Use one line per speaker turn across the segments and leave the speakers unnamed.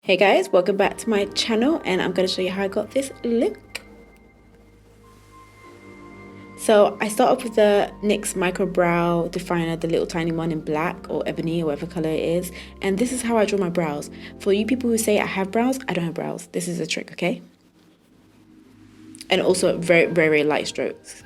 Hey guys, welcome back to my channel, and I'm going to show you how I got this look. So I start off with the NYX Micro Brow Definer, the little tiny one in black or ebony or whatever color it is. And this is how I draw my brows. For you people who say I have brows, I don't have brows. This is a trick, okay? And also very, very, very light strokes.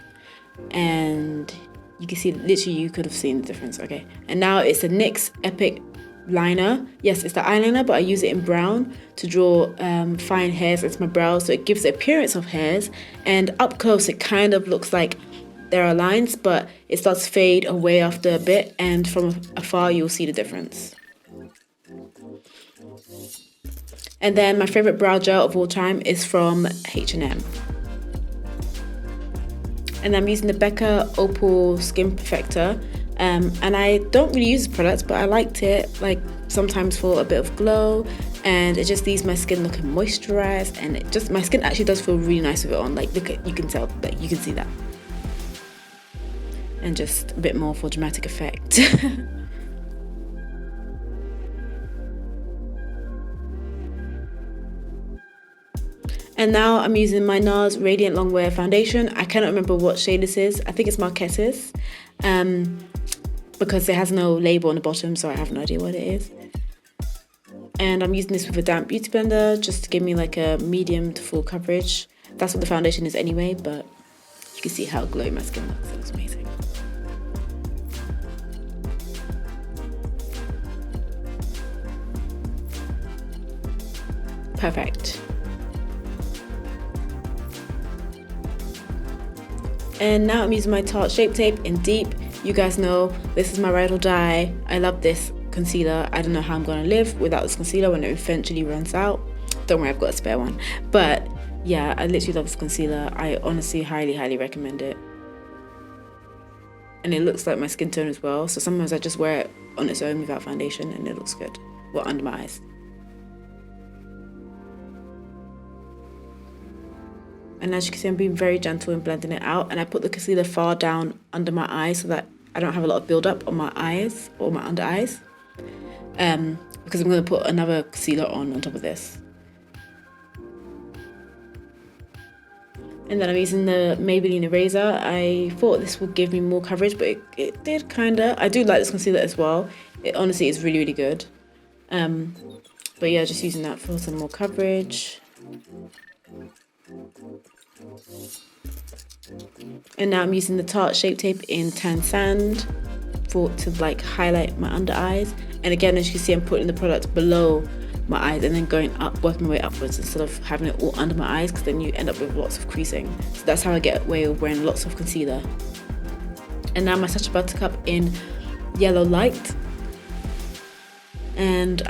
And you can see, literally you could have seen the difference, okay? And now it's a NYX Epic liner. Yes, it's the eyeliner, but I use it in brown to draw fine hairs into my brows, so it gives the appearance of hairs, and up close it kind of looks like there are lines, but it starts to fade away after a bit, and from afar you'll see the difference. And then my favorite brow gel of all time is from H&M, and I'm using the Becca Opal Skin Perfector. And I don't really use this product, but I liked it, like sometimes for a bit of glow, and it just leaves my skin looking moisturized, and it just, my skin actually does feel really nice with it on. Like, look at, you can tell, like you can see that, and just a bit more for dramatic effect. And now I'm using my Nars Radiant Longwear Foundation. I cannot remember what shade this is. I think it's Marquises. Because it has no label on the bottom, so I have no idea what it is. And I'm using this with a damp beauty blender just to give me like a medium to full coverage. That's what the foundation is anyway, but you can see how glowy my skin looks. It looks amazing. Perfect. And now I'm using my Tarte Shape Tape in Deep. You guys know this is my ride or die. I love this concealer. I don't know how I'm gonna live without this concealer when it eventually runs out. Don't worry, I've got a spare one. But yeah, I literally love this concealer. I honestly highly recommend it. And it looks like my skin tone as well. So sometimes I just wear it on its own without foundation and it looks good. Well, under my eyes. And as you can see, I'm being very gentle in blending it out. And I put the concealer far down under my eyes so that I don't have a lot of build-up on my eyes or my under eyes. Because I'm going to put another concealer on top of this. And then I'm using the Maybelline eraser. I thought this would give me more coverage, but it did kinda. I do like this concealer as well. It honestly is really good. But yeah, just using that for some more coverage. And now I'm using the Tarte Shape Tape in Tan Sand to like highlight my under eyes. And again, as you can see, I'm putting the product below my eyes and then going up, working my way upwards instead of having it all under my eyes, because then you end up with lots of creasing. So that's how I get away with wearing lots of concealer. And now my Sacha Buttercup in Yellow Light. And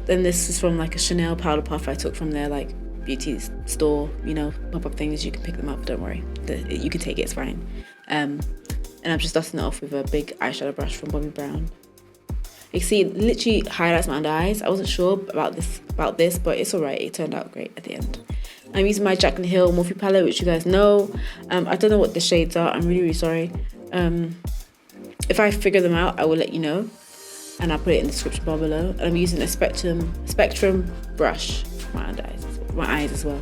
this is from like a Chanel powder puff I took from their like beauty store, you know, pop-up things. You can pick them up, don't worry, you can take it, it's fine. And I'm just dusting it off with a big eyeshadow brush from Bobbi Brown. You can see it literally highlights my under eyes. I wasn't sure about this, but it's alright, it turned out great at the end. I'm using my Jaclyn Hill Morphe palette, which you guys know. I don't know what the shades are, I'm really sorry. If I figure them out, I will let you know, and I'll put it in the description bar below. And I'm using a spectrum brush for my under eyes, my eyes as well.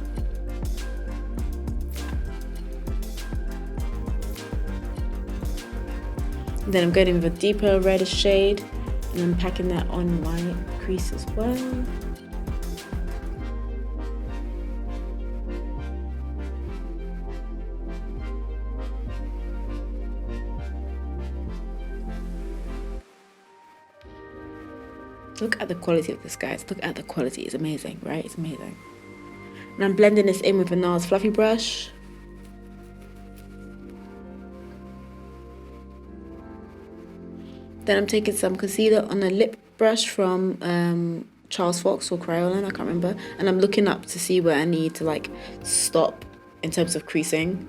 And then I'm going in with a deeper reddish shade, and I'm packing that on my crease as well. Look at the quality of this, guys. Look at the quality. It's amazing, right? It's amazing. And I'm blending this in with a Nars fluffy brush. Then I'm taking some concealer on a lip brush from Charles Fox or Kryolan, I can't remember. And I'm looking up to see where I need to like stop in terms of creasing.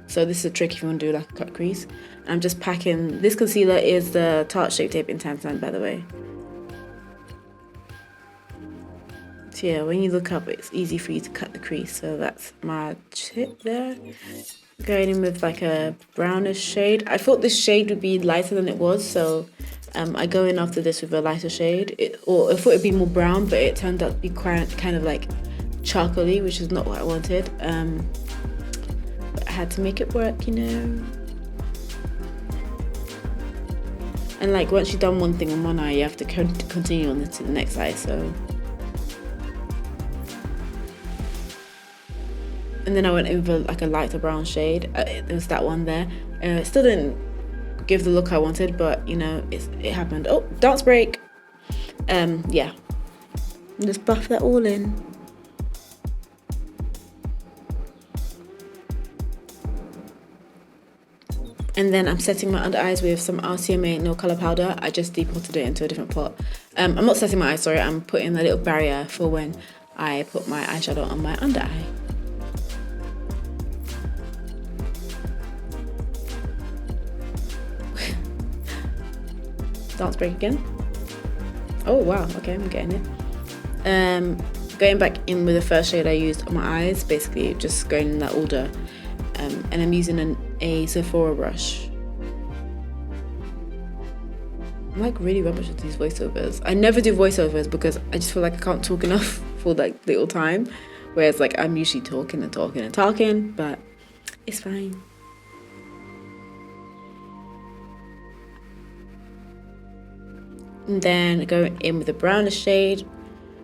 So this is a trick if you want to do like a cut crease. And I'm just packing, this concealer is the Tarte Shape Tape in Tan Sand, by the way. So yeah, when you look up, it's easy for you to cut the crease. So that's my tip there. Going in with like a brownish shade. I thought this shade would be lighter than it was, so I go in after this with a lighter shade, or I thought it'd be more brown, but it turned out to be kind of like charcoaly, which is not what I wanted. But I had to make it work, you know. And like once you've done one thing on one eye, you have to continue on to the next eye. So, and then I went in with like a lighter brown shade. There was that one there. It still didn't give the look I wanted, but you know, it happened. Oh, dance break. Yeah, just buff that all in. And then I'm setting my under eyes with some RCMA no color powder. I just depotted it into a different pot. I'm not setting my eyes, sorry, I'm putting a little barrier for when I put my eyeshadow on my under eye. Dance break again. Oh wow, okay, I'm getting it. Going back in with the first shade I used on my eyes, basically just going in that order. And I'm using a Sephora brush. I'm like really rubbish at these voiceovers. I never do voiceovers because I just feel like I can't talk enough for like little time. Whereas like I'm usually talking, but it's fine. And then going in with the brownish shade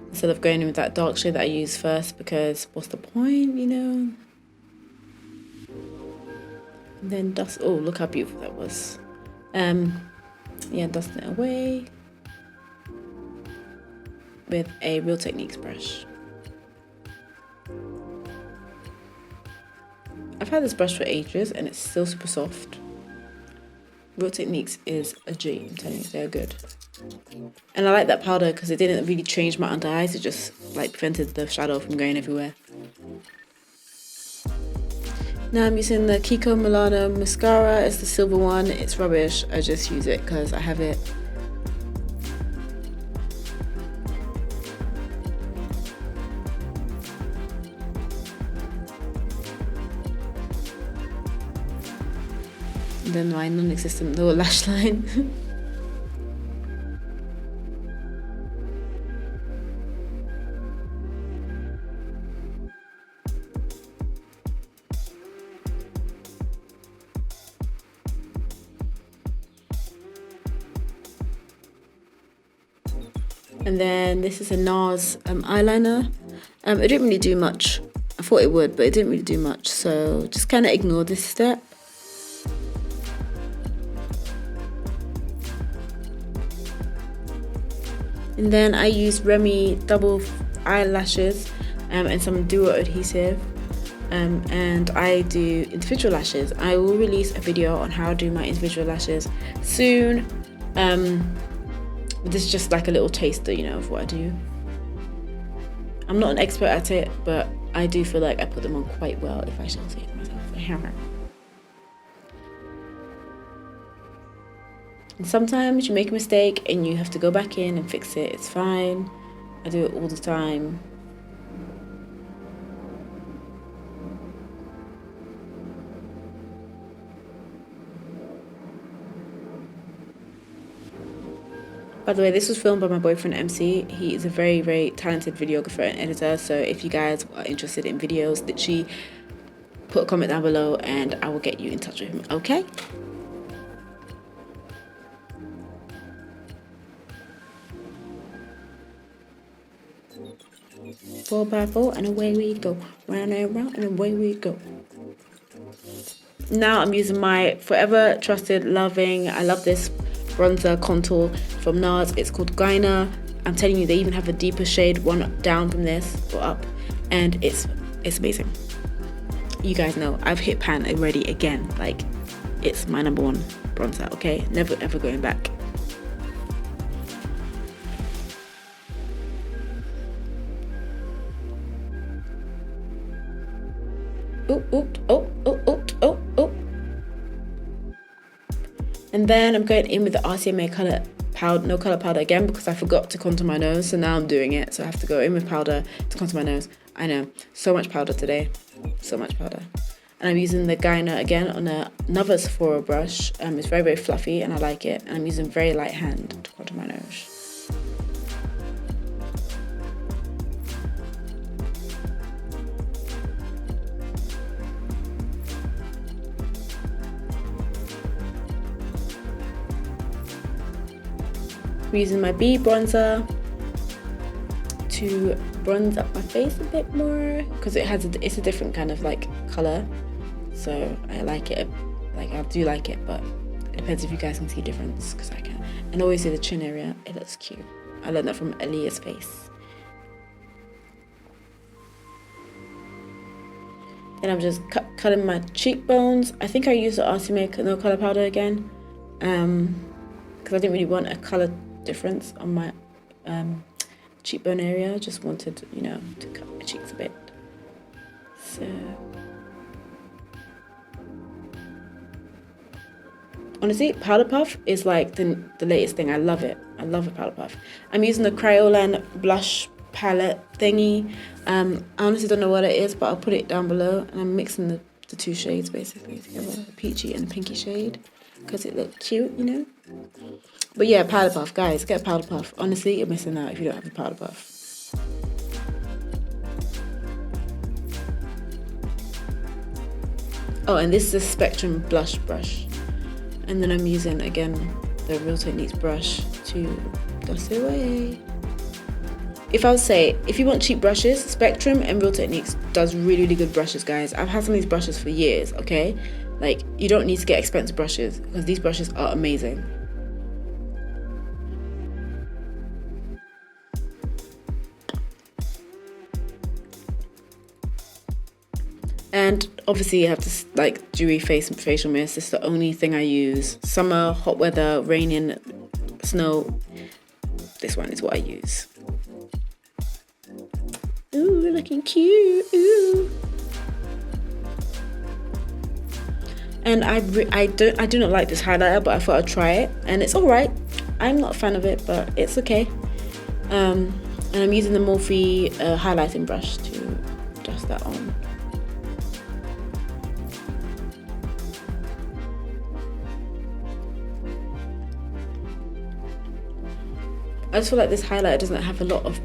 instead of going in with that dark shade that I used first, because what's the point, you know? And then dust. Oh, look how beautiful that was. Yeah, dust it away with a Real Techniques brush. I've had this brush for ages and it's still super soft. Real Techniques is a G, I'm telling you, they're good. And I like that powder because it didn't really change my under eyes, it just like prevented the shadow from going everywhere. Now I'm using the Kiko Milano mascara. It's the silver one. It's rubbish. I just use it because I have it. And then my non-existent little lash line. And then this is a Nars eyeliner. It didn't really do much. I thought it would, but it didn't really do much. So just kind of ignore this step. And then I use Remy double eyelashes and some duo adhesive. And I do individual lashes. I will release a video on how I do my individual lashes soon. But this is just like a little taster, you know, of what I do. I'm not an expert at it, but I do feel like I put them on quite well, if I shall say it myself. And sometimes you make a mistake and you have to go back in and fix it. It's fine. I do it all the time. By the way, this was filmed by my boyfriend MC. He is a very, very talented videographer and editor. So if you guys are interested in videos, literally put a comment down below and I will get you in touch with him, okay? Four by four and away we go. Round and round and away we go. Now I'm using my forever trusted, loving, I love this bronzer contour from Nars. It's called Geinah. I'm telling you, they even have a deeper shade, one down from this or up, and it's amazing. You guys know I've hit pan already again. Like, it's my number one bronzer, okay? Never ever going back. Oh. And then I'm going in with the RCMA no color powder again because I forgot to contour my nose, so now I'm doing it. So I have to go in with powder to contour my nose. I know, so much powder today, so much powder. And I'm using the Geinah again on another Sephora brush. It's very, very fluffy and I like it. And I'm using very light hand to contour my nose. I'm using my B bronzer to bronze up my face a bit more because it's a different kind of like color, so I like it. Like I do like it, but it depends if you guys can see a difference because I can. And always see the chin area, it looks cute. I learned that from Aaliyah's face. Then I'm just cutting my cheekbones. I think I used the Arty Make No Color Powder again because I didn't really want a color difference on my cheekbone area. Just wanted, you know, to cut my cheeks a bit. So honestly, powder puff is like the latest thing. I love it. I love a powder puff. I'm using the Kryolan blush palette thingy. I honestly don't know what it is, but I'll put it down below. And I'm mixing the two shades basically together, the peachy and the pinky shade, because it looked cute, you know. But yeah, powder puff, guys, get a powder puff. Honestly, you're missing out if you don't have a powder puff. Oh, and this is a Spectrum blush brush. And then I'm using, again, the Real Techniques brush to dust it away. If I would say, if you want cheap brushes, Spectrum and Real Techniques does really, really good brushes, guys. I've had some of these brushes for years, okay? Like, you don't need to get expensive brushes because these brushes are amazing. And obviously you have to like dewy facial mist. It's the only thing I use. Summer, hot weather, raining, snow. This one is what I use. Ooh, looking cute. Ooh. And I do not like this highlighter, but I thought I'd try it, and it's alright. I'm not a fan of it, but it's okay. And I'm using the Morphe highlighting brush to dust that on. I just feel like this highlighter doesn't have a lot of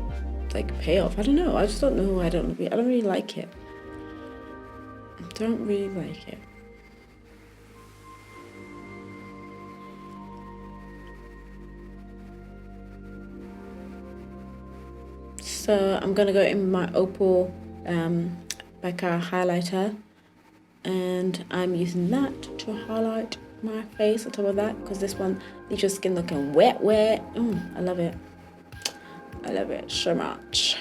like payoff. I don't know. I just don't know. I don't really like it. I don't really like it. So I'm gonna go in my Opal Becca highlighter, and I'm using that to highlight my face on top of that, because this one leaves your skin looking wet. I love it. I love it so much.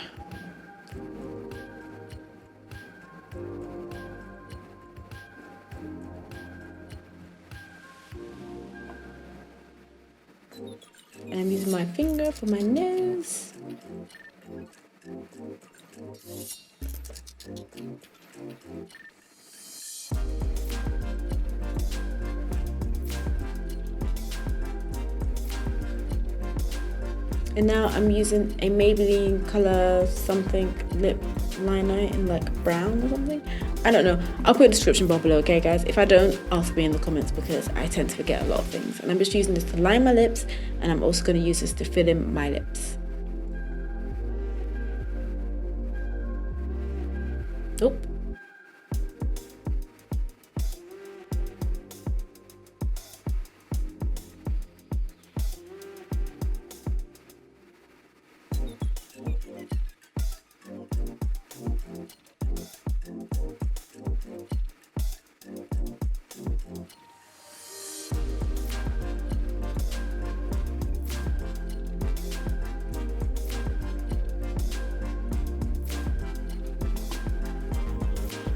And I'm using my finger for my nose. And now I'm using a Maybelline color something lip liner in like brown or something. I don't know. I'll put a description bar below, okay guys? If I don't, ask me in the comments because I tend to forget a lot of things. And I'm just using this to line my lips, and I'm also going to use this to fill in my lips. Oh.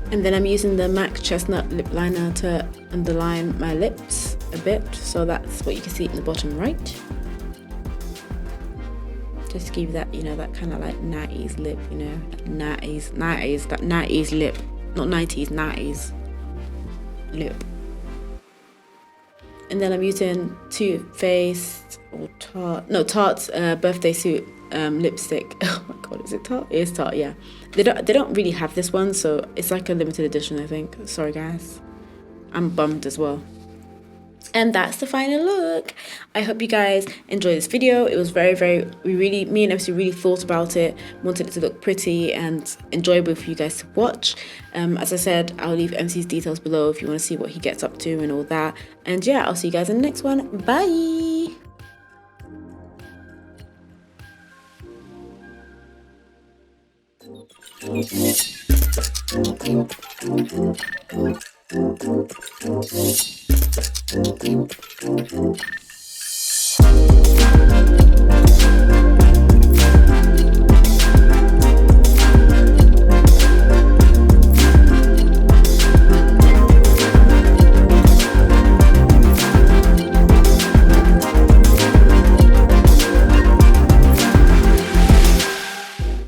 And then I'm using the MAC Chestnut lip liner to underline my lips a bit, so that's what you can see in the bottom right. Just to give that, you know, that kind of like 90s lip, you know, 90s, that 90s lip, not 90s, 90s lip. And then I'm using Tarte Tarte's birthday suit lipstick. Oh my god, is it Tarte? It is Tarte, yeah. They don't really have this one, so it's like a limited edition, I think. Sorry guys, I'm bummed as well. And that's the final look. I hope you guys enjoyed this video. It was me and MC really thought about it, wanted it to look pretty and enjoyable for you guys to watch. As I said, I'll leave MC's details below if you want to see what he gets up to and all that. And yeah, I'll see you guys in the next one. Bye. Thank you.